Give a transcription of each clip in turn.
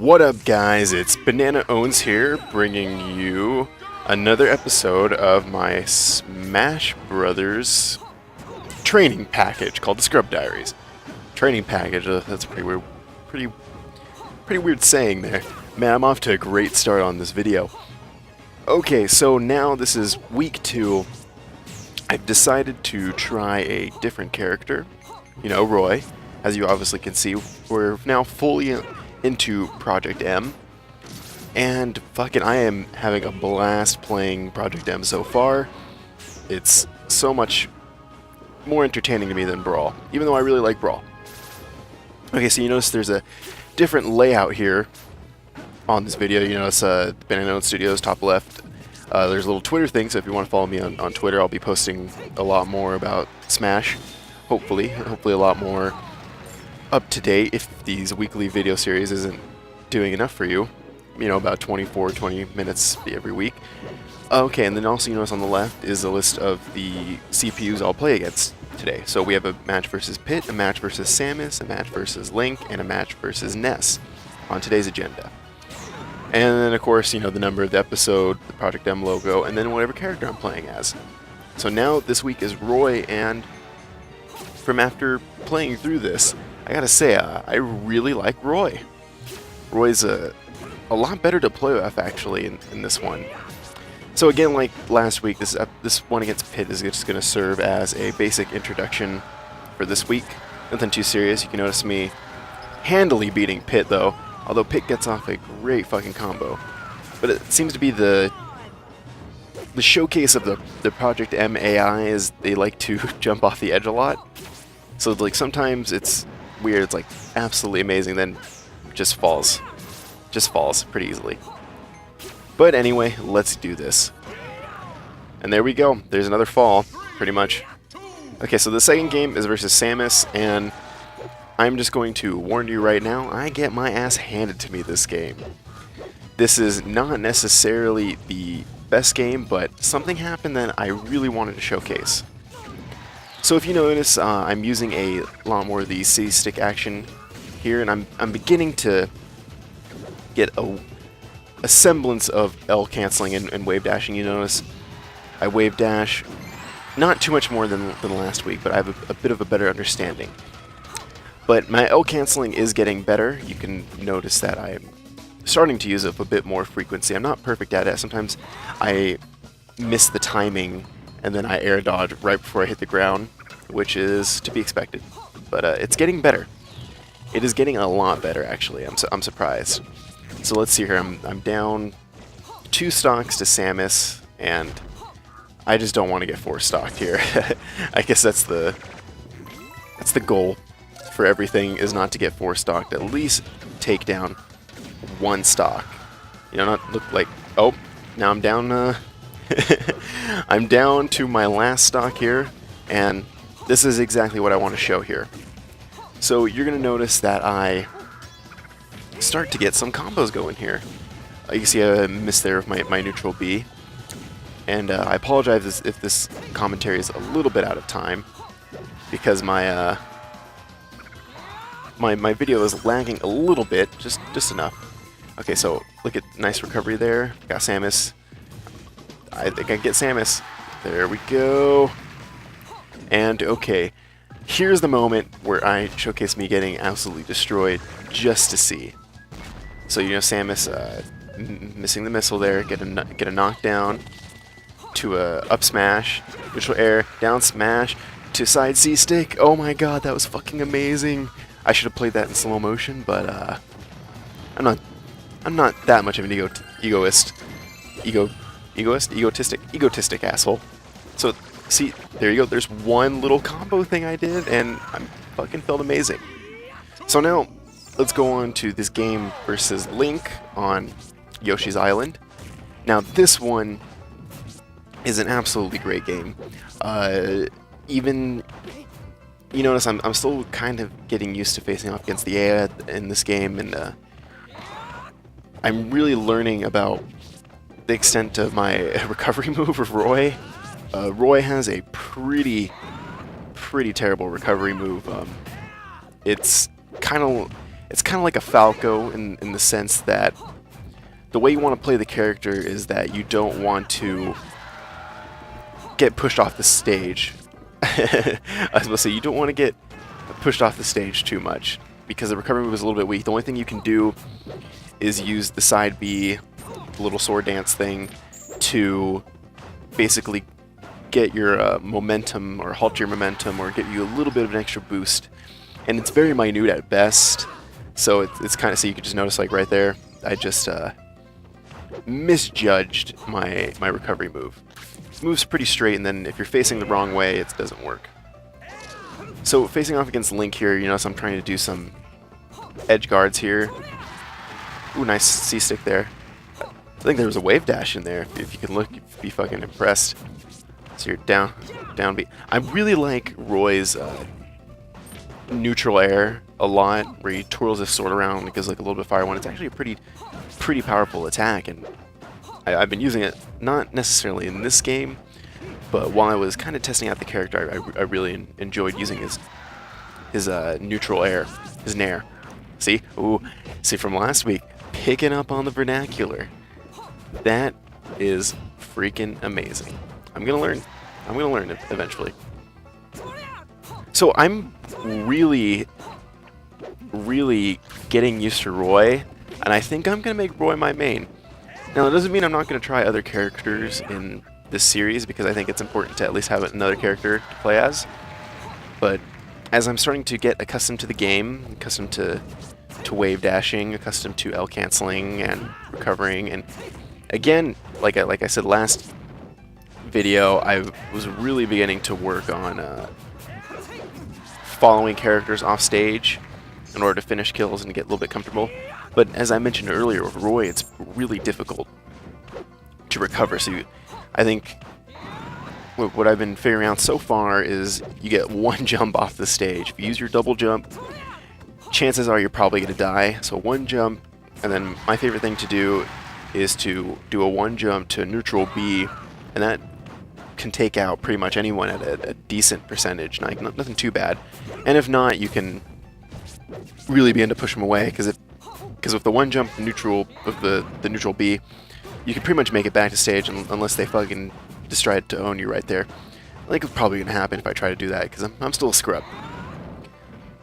What up, guys? It's Bananaowns here, bringing you another episode of my Smash Brothers training package called the Scrub Diaries. Training package, that's pretty weird, pretty weird saying there. Man, I'm off to a great start on this video. Okay, so now this is week 2. I've decided to try a different character, Roy. As you obviously can see, we're now fully into Project M, and fucking I am having a blast playing Project M so far. It's so much more entertaining to me than Brawl, even though I really like Brawl. Okay, so you notice there's a different layout here on this video. You notice Bananaowns Studios, top left. There's a little Twitter thing, so if you want to follow me on Twitter, I'll be posting a lot more about Smash. Hopefully a lot more up to date if these weekly video series isn't doing enough for you. About 20 minutes every week. Okay, and then also you notice on the left is a list of the CPUs I'll play against today. So we have a match versus Pit, a match versus Samus, a match versus Link, and a match versus Ness on today's agenda. And then of course, the number of the episode, the Project M logo, and then whatever character I'm playing as. So now this week is Roy, and from after playing through this, I gotta say, I really like Roy. Roy's a lot better to play with, actually, in this one. So again, like last week, this one against Pit is just going to serve as a basic introduction for this week. Nothing too serious. You can notice me handily beating Pit, though, although Pit gets off a great fucking combo. But it seems to be the showcase of the Project M AI is they like to jump off the edge a lot. So like sometimes it's weird, it's like absolutely amazing, then just falls pretty easily. But anyway, let's do this. And there we go, there's another fall, pretty much. Okay, so the second game is versus Samus, and I'm just going to warn you right now, I get my ass handed to me this game. This is not necessarily the best game, but something happened that I really wanted to showcase. So if you notice, I'm using a lot more of the city stick action here, and I'm beginning to get a semblance of L canceling and wave dashing. You notice I wave dash, not too much more than last week, but I have a bit of a better understanding. But my L canceling is getting better. You can notice that I'm starting to use it a bit more frequency. I'm not perfect at it. Sometimes I miss the timing, and then I air dodge right before I hit the ground, which is to be expected. But it's getting better. It is getting a lot better, actually. I'm surprised. So let's see here. I'm down 2 stocks to Samus, and I just don't want to get 4 stocked here. I guess that's the goal for everything, is not to get 4 stocked. At least take down 1 stock. Not look like, oh, now I'm down. I'm down to my last stock here, and this is exactly what I want to show here. So you're going to notice that I start to get some combos going here. You can see I missed there with my neutral B, and I apologize if this commentary is a little bit out of time, because my my video is lagging a little bit, just enough. Okay, so look at nice recovery there. Got Samus. I think I get Samus. There we go. And okay, here's the moment where I showcase me getting absolutely destroyed just to see. So Samus missing the missile there, get a knockdown to a up smash, neutral air, down smash to side C stick. Oh my god, that was fucking amazing. I should have played that in slow motion, but I'm not that much of an egotistic asshole. So see, there you go. There's one little combo thing I did, and I fucking felt amazing. So now let's go on to this game versus Link on Yoshi's Island. Now this one is an absolutely great game. Even you notice I'm still kind of getting used to facing off against the AI in this game, and I'm really learning about the extent of my recovery move of Roy. Roy has a pretty terrible recovery move. It's kind of It's kind of like a Falco in the sense that the way you want to play the character is that you don't want to get pushed off the stage. I was going to say, you don't want to get pushed off the stage too much, because the recovery move is a little bit weak. The only thing you can do is use the side B, the little sword dance thing, to basically get your momentum, or halt your momentum, or give you a little bit of an extra boost. And it's very minute at best, so it's kind of, so you can just notice, like right there, I just misjudged my recovery move. It moves pretty straight, and then if you're facing the wrong way, it doesn't work. So facing off against Link here, you notice I'm trying to do some edge guards here. Ooh, nice C-stick there. I think there was a wave dash in there. If you can look, you'd be fucking impressed. So you're down B. I really like Roy's neutral air a lot, where he twirls his sword around and gives like a little bit of fire one. It's actually a pretty powerful attack, and I've been using it not necessarily in this game, but while I was kind of testing out the character, I really enjoyed using his neutral air, his nair. See? Ooh, see from last week, picking up on the vernacular. That is freaking amazing. I'm gonna learn it eventually. So I'm really getting used to Roy, and I think I'm gonna make Roy my main. Now that doesn't mean I'm not gonna try other characters in this series, because I think it's important to at least have another character to play as. But as I'm starting to get accustomed to the game, accustomed to wave dashing, accustomed to L canceling and recovering, and again, like I said last video, I was really beginning to work on following characters off stage in order to finish kills and get a little bit comfortable. But as I mentioned earlier with Roy, it's really difficult to recover. So I think what I've been figuring out so far is you get one jump off the stage. If you use your double jump, chances are you're probably going to die. So one jump, and then my favorite thing to do is to do a one jump to neutral B, and that can take out pretty much anyone at a decent percentage, nothing too bad. And if not, you can really begin to push them away, because with the one jump neutral of the neutral B, you can pretty much make it back to stage unless they fucking decide to own you right there. I think it's probably gonna happen if I try to do that, because I'm still a scrub.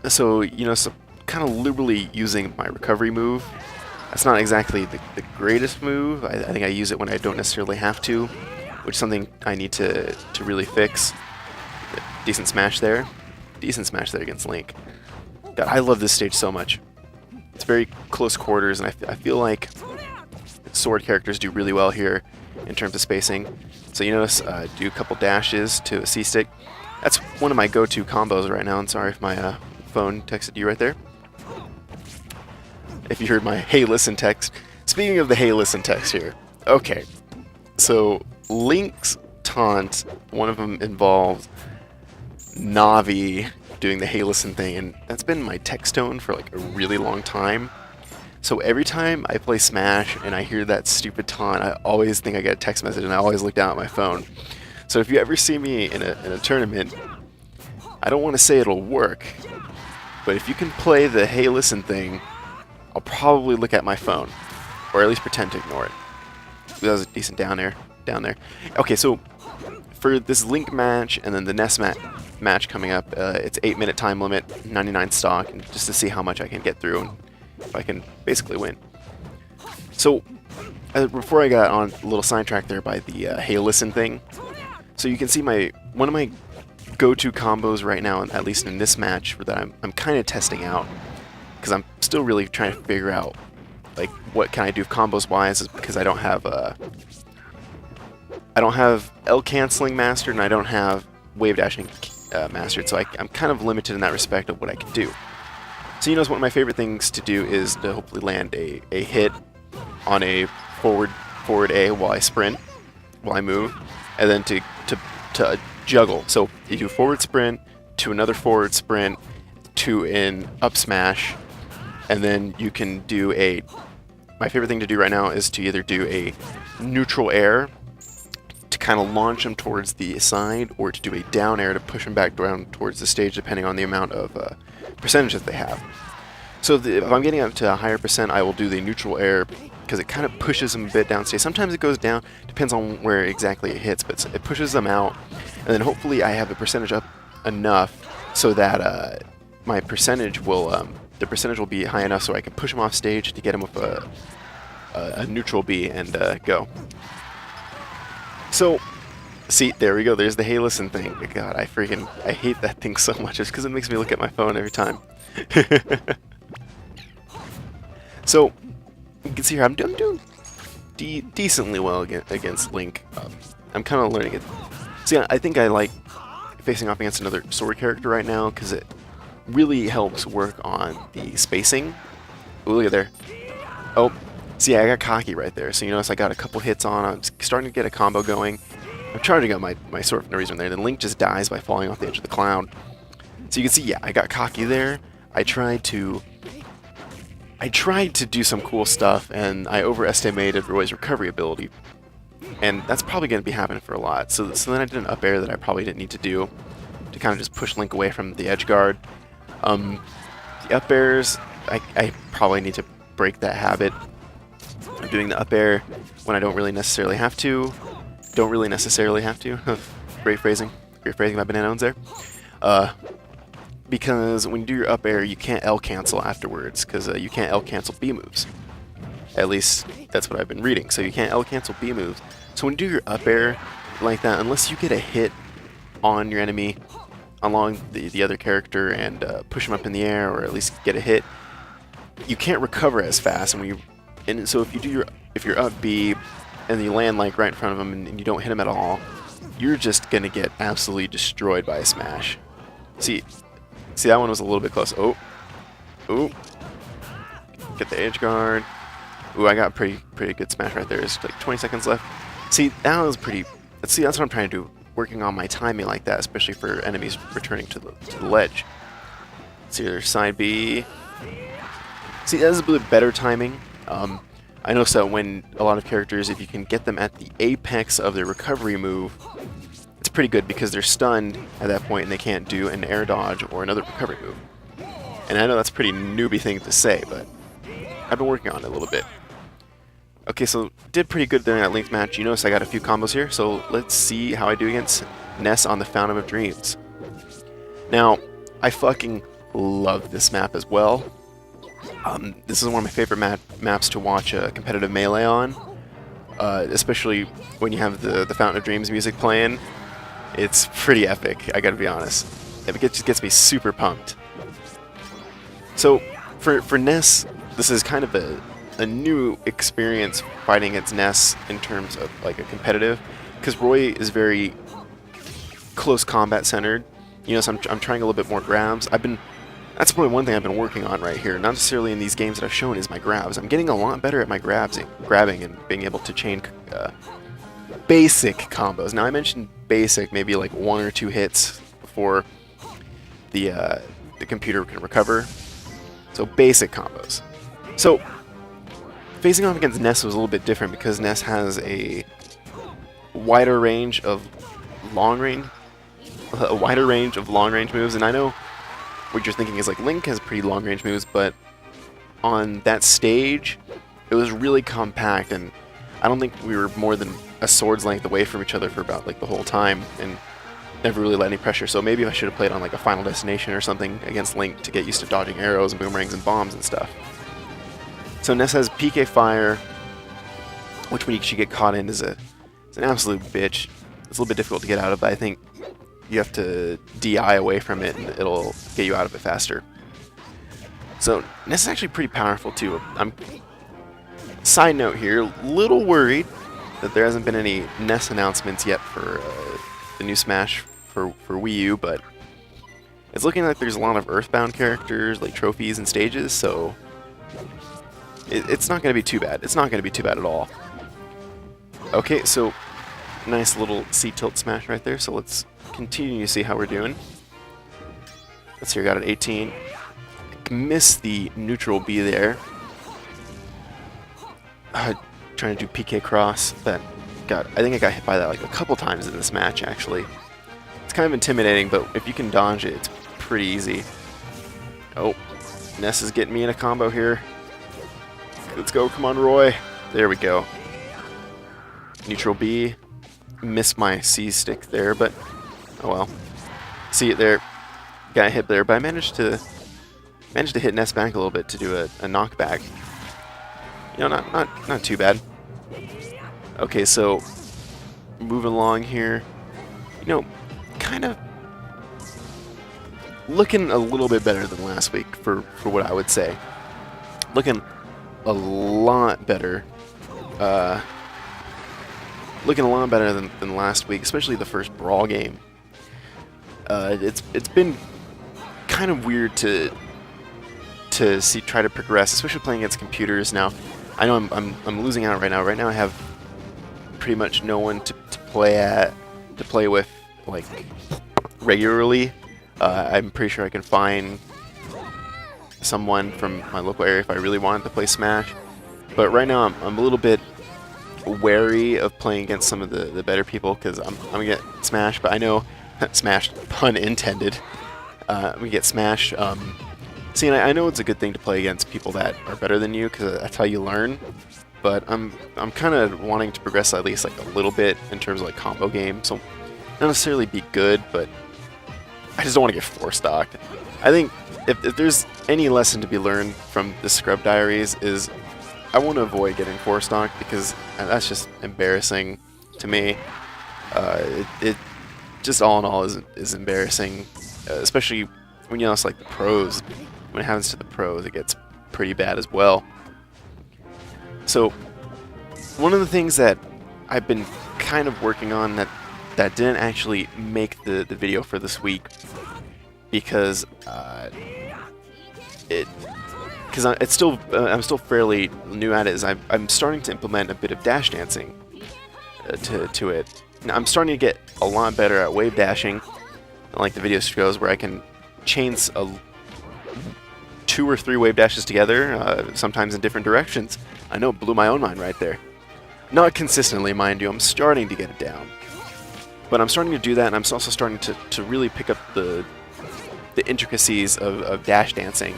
So so kind of liberally using my recovery move. That's not exactly the greatest move. I think I use it when I don't necessarily have to, which is something I need to really fix. Decent smash there. Decent smash there against Link. God, I love this stage so much. It's very close quarters, and I feel like sword characters do really well here in terms of spacing. So you notice do a couple dashes to a C-stick. That's one of my go-to combos right now, and sorry if my phone texted you right there. If you heard my hey listen text. Speaking of the hey listen text here. Okay, so Link's taunt, one of them involved Navi doing the hey listen thing, and that's been my text tone for like a really long time. So every time I play Smash and I hear that stupid taunt, I always think I get a text message, and I always look down at my phone. So if you ever see me in a tournament, I don't want to say it'll work, but if you can play the hey listen thing, I'll probably look at my phone, or at least pretend to ignore it. That was a decent down there. Okay, so for this Link match and then the Ness match coming up, it's 8-minute time limit, 99 stock, and just to see how much I can get through and if I can basically win. So before I got on a little sidetracked there by the hey listen thing, so you can see one of my go-to combos right now, at least in this match, that I'm kind of testing out, because I'm still really trying to figure out like what can I do combos wise, is because I don't have L canceling mastered, and I don't have wave dashing mastered, so I'm kind of limited in that respect of what I can do. So one of my favorite things to do is to hopefully land a hit on a forward A while I sprint, while I move, and then to juggle. So you do forward sprint to another forward sprint to an up smash, and then you can do my favorite thing to do right now is to either do a neutral air to kind of launch them towards the side, or to do a down air to push them back down towards the stage, depending on the amount of percentage that they have. So if I'm getting up to a higher percent, I will do the neutral air because it kind of pushes them a bit downstage. Sometimes it goes down, depends on where exactly it hits, but it pushes them out. And then hopefully I have the percentage up enough so that my percentage will, the percentage will be high enough so I can push them off stage to get them with a neutral B and go. So, see, there we go. There's the hey listen thing. God, I hate that thing so much just because it makes me look at my phone every time. So, you can see here I'm doing decently well against Link. I'm kind of learning it. See, I think I like facing off against another sword character right now because it really helps work on the spacing. Ooh, look at there. Oh, see, I got cocky right there. So you notice I got a couple hits on. I'm starting to get a combo going. I'm charging up my sword for no reason there. Then Link just dies by falling off the edge of the cloud. So you can see, yeah, I got cocky there. I tried to do some cool stuff, and I overestimated Roy's recovery ability. And that's probably going to be happening for a lot. So then I did an up air that I probably didn't need to do to kind of just push Link away from the edge guard. The up airs, I probably need to break that habit of doing the up air when I don't really necessarily have to. Great phrasing. Great phrasing by Bananaowns there. Because when you do your up air, you can't L cancel afterwards, because you can't L cancel B moves. At least that's what I've been reading. So you can't L cancel B moves. So when you do your up air like that, unless you get a hit on your enemy along the other character and push them up in the air, or at least get a hit, you can't recover as fast. And so if you're up B and you land like right in front of them and you don't hit them at all, you're just gonna get absolutely destroyed by a smash. See, that one was a little bit close. Oh, ooh, get the edge guard. Ooh, I got pretty good smash right there. There's like 20 seconds left. See, that was pretty. See, that's what I'm trying to do. Working on my timing like that, especially for enemies returning to the ledge. See, there's side B. See, that is a bit better timing. I know so when a lot of characters, if you can get them at the apex of their recovery move, it's pretty good because they're stunned at that point and they can't do an air dodge or another recovery move. And I know that's a pretty newbie thing to say, but I've been working on it a little bit. Okay, so did pretty good there in that Link match. You notice I got a few combos here, so let's see how I do against Ness on the Fountain of Dreams. Now, I fucking love this map as well. This is one of my favorite maps to watch competitive melee on, especially when you have the Fountain of Dreams music playing. It's pretty epic, I gotta be honest. It just gets me super pumped. So, for Ness, this is kind of a new experience fighting against Ness in terms of like a competitive, because Roy is very close combat centered. You know, so I'm trying a little bit more grabs. That's probably one thing I've been working on right here, not necessarily in these games that I've shown, is my grabs. I'm getting a lot better at my grabbing and being able to chain basic combos. Now I mentioned basic, maybe like 1 or 2 hits before the computer can recover. So basic combos. So facing off against Ness was a little bit different because Ness has a wider range of long range moves, and I know what you're thinking is like Link has pretty long range moves, but on that stage it was really compact, and I don't think we were more than a sword's length away from each other for about like the whole time, and never really let any pressure. So maybe I should have played on like a Final Destination or something against Link to get used to dodging arrows and boomerangs and bombs and stuff. So Ness has PK Fire, which when you get caught in is an absolute bitch. It's a little bit difficult to get out of, but I think you have to DI away from it and it'll get you out of it faster. So Ness is actually pretty powerful too. Side note here, little worried that there hasn't been any Ness announcements yet for the new Smash for Wii U, but it's looking like there's a lot of Earthbound characters, like trophies and stages, so it's not going to be too bad. It's not going to be too bad at all. Okay, so nice little C-tilt smash right there, so let's continue to see how we're doing. Let's see, I got an 18. Missed the neutral B there. Trying to do PK cross. I think I got hit by that like a couple times in this match, actually. It's kind of intimidating, but if you can dodge it, it's pretty easy. Oh, Ness is getting me in a combo here. Let's go. Come on, Roy. There we go. Neutral B. Missed my C stick there, but oh well. See it there. Got hit there, but I managed to hit Ness back a little bit to do a knockback. You know, not too bad. Okay, so moving along here. You know, kind of looking a little bit better than last week for what I would say. Looking a lot better. Looking a lot better than last week, especially the first Brawl game. It's been kind of weird to try to progress, especially playing against computers now. I know I'm losing out right now. Right now I have pretty much no one to play with like regularly. I'm pretty sure I can find someone from my local area if I really wanted to play Smash. But right now I'm a little bit wary of playing against some of the better people because I'm gonna get smashed. But I know smashed, pun intended. I'm gonna get smashed. See, and I know it's a good thing to play against people that are better than you because that's how you learn. But I'm kind of wanting to progress at least like a little bit in terms of like combo games. So not necessarily be good, but I just don't want to get 4-stocked. I think if there's any lesson to be learned from the Scrub Diaries is I want to avoid getting 4-stocked because that's just embarrassing to me. It just all in all is embarrassing, especially when you know it's like the pros. When it happens to the pros, it gets pretty bad as well. So one of the things that I've been kind of working on that didn't actually make the video for this week because I'm still fairly new at it. Is I'm starting to implement a bit of dash dancing to it. Now, I'm starting to get a lot better at wave dashing, like the video shows, where I can chain 2 or 3 wave dashes together, sometimes in different directions. I know, it blew my own mind right there. Not consistently, mind you. I'm starting to get it down, but I'm starting to do that, and I'm also starting to really pick up the intricacies of dash dancing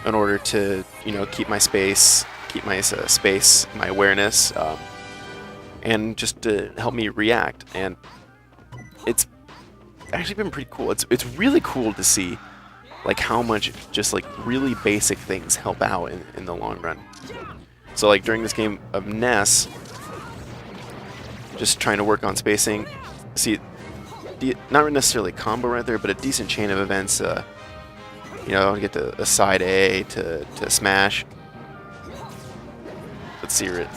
in order to, you know, keep my space, my awareness, and just to help me react. And it's actually been pretty cool. It's really cool to see like how much just like really basic things help out in the long run. So like during this game of Ness, just trying to work on spacing. See, not necessarily combo right there, but a decent chain of events. You know, get to a side A to smash. Let's see it.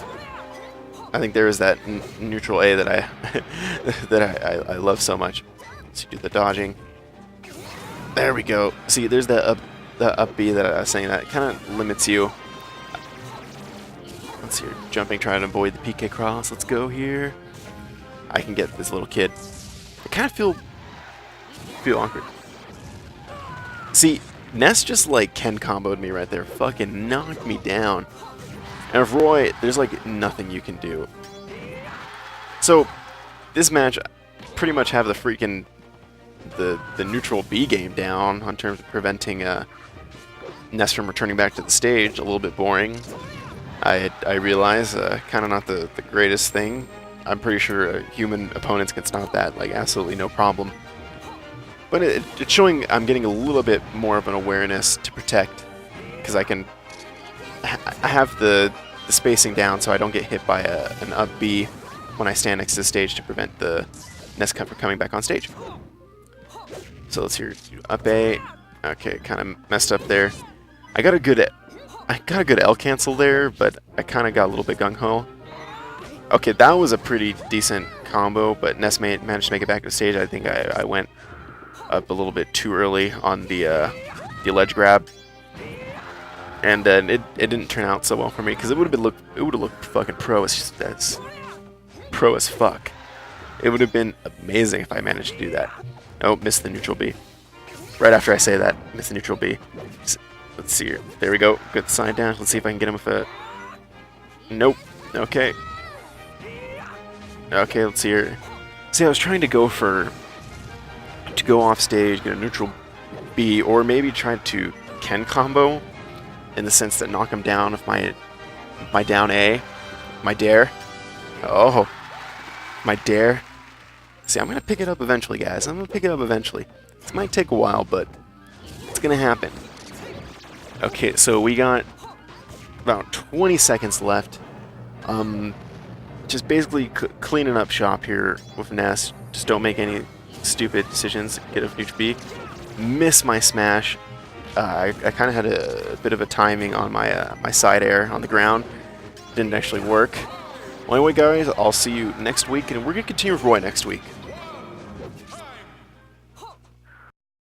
I think there is that neutral A that I love so much. Let's do the dodging. There we go. See, there's the up B that I was saying that kind of limits you. Let's see, jumping, trying to avoid the PK cross. Let's go here. I can get this little kid. I kind of feel awkward. See, Ness just like Ken comboed me right there. Fucking knocked me down. And if Roy, there's like nothing you can do. So this match, pretty much have the freaking the neutral B game down in terms of preventing Ness from returning back to the stage. A little bit boring. I realize kind of not the greatest thing. I'm pretty sure human opponents can stop that like absolutely no problem. But it's showing I'm getting a little bit more of an awareness to protect, because I have the spacing down so I don't get hit by an up B when I stand next to the stage to prevent the Ness cut from coming back on stage. So let's hear up A. Okay, kind of messed up there. I got a good L cancel there, but I kind of got a little bit gung ho. Okay, that was a pretty decent combo, but Ness managed to make it back to the stage. I think I went up a little bit too early on the ledge grab, and then it didn't turn out so well for me because it would have looked fucking pro as fuck. It would have been amazing if I managed to do that. Oh, missed the neutral B. Right after I say that, missed the neutral B. Let's see here. There we go. Good side down. Let's see if I can get him with a. Nope. Okay. Okay, let's see here. See, I was trying to go off stage, get a neutral B, or maybe try to Ken combo in the sense that knock him down with my down A, my dare. Oh, my dare. See, I'm gonna pick it up eventually, guys. I'm gonna pick it up eventually. This might take a while, but it's gonna happen. Okay, so we got about 20 seconds left. Just basically cleaning up shop here with Ness. Just don't make any stupid decisions. Get a huge B. Miss my smash. I kind of had a bit of a timing on my my side air on the ground. Didn't actually work. Well, anyway, guys, I'll see you next week, and we're gonna continue with Roy next week.